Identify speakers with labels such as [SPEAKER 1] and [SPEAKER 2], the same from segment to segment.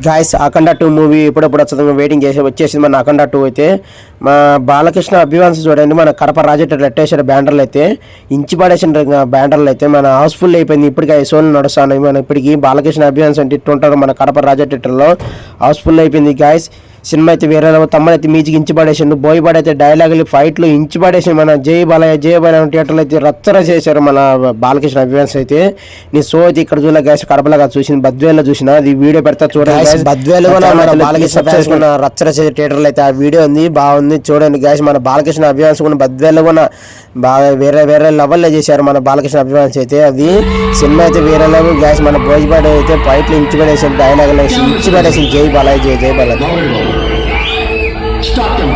[SPEAKER 1] Guys అఖండ 2 movie ఎప్పుడెప్పుడు వస్తుందో waiting చేసి వచ్చేసింది మన అఖండ 2 అయితే. మా బాలకృష్ణ అభిమాన్స్ చూడండి, మన కడప రాజేటర్ రెట్టేశ్వర బ్యానర్లు అయితే ఇంచి పడేసిన బ్యానర్లు అయితే మన హౌస్ఫుల్ అయిపోయింది. ఇప్పటికీ షోలు నడుస్తాను మన ఇప్పటికి బాలకృష్ణ అభిమాన్స్ అంటే ఇట్టుంటారు మన కడప రాజేటర్లో హౌస్ఫుల్ అయిపోయింది గాయస్. సినిమా అయితే వేరే తమ్ముడైతే మ్యూజిక్ ఇంచి పడేసిండు, బోయపాడైతే డైలాగులు ఫైట్లు ఇంచి పడేసి మన జై బాలయ్య థియేటర్లో అయితే రచ్చర చేశారు మన బాలకృష్ణ అభిమాన్స్ అయితే. నీ షో అయితే ఇక్కడ చూడలే గ్యాస్ కడపలాగా చూసింది, బద్వేల్లో చూసిన అది వీడియో పెడతా చూడండి. బద్వేలు బాలకృష్ణ రచ్చర చేసే థియేటర్లో అయితే ఆ వీడియో ఉంది, బాగుంది చూడండి గ్యాస్. మన బాలకృష్ణ అభిమాన్స్ కూడా బద్వేల్లో కూడా బాగా వేరే లెవెల్లో చేశారు మన బాలకృష్ణ అభిమాన్స్ అయితే. అది సినిమా అయితే వేరే లెవెల్ గ్యాస్. మన భోజపాడ అయితే ఫైట్లు ఇంచి పడేసి డైలాగులు ఇంచి పడేసి జై బాలయ్య జై బాలయ్య.
[SPEAKER 2] Stop them.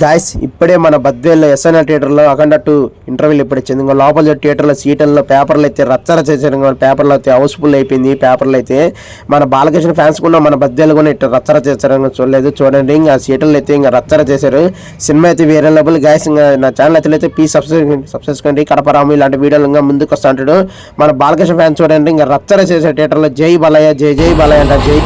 [SPEAKER 1] గాయస్ ఇప్పుడే మన బద్వేల్లో ఎస్ఎన్ఆర్ థియేటర్లో అఖండ 2 ఇంటర్వ్యూలు ఇప్పుడు వచ్చింది. ఇంకా లోపల థియేటర్లో సీట్లలో పేపర్లు అయితే రచ్చర చేశారు. మన పేపర్లు అయితే హౌస్ఫుల్ అయిపోయింది. పేపర్లు అయితే మన బాలకృష్ణ ఫ్యాన్స్ కూడా మన బద్వేలు కూడా ఇట్లా రచ్చర చేశారు, చూడలేదు చూడండి. ఇంకా సీట్లలో అయితే ఇంకా రచ్చర చేశారు. సినిమా అయితే వేరే లెవెల్ గాయస్. ఇంకా నా ఛానల్ అయితే ప్లీజ్ సబ్స్క్రైబ్ కండి. కడపరాము ఇలాంటి వీడియోలు ఇంకా ముందుకు వస్తూ ఉంటాడు మన బాలకృష్ణ ఫ్యాన్స్ చూడండి. ఇంకా రచ్చర చేసే థియేటర్లో జై బాలయ్య జై బాలయ్య అంటారు. జై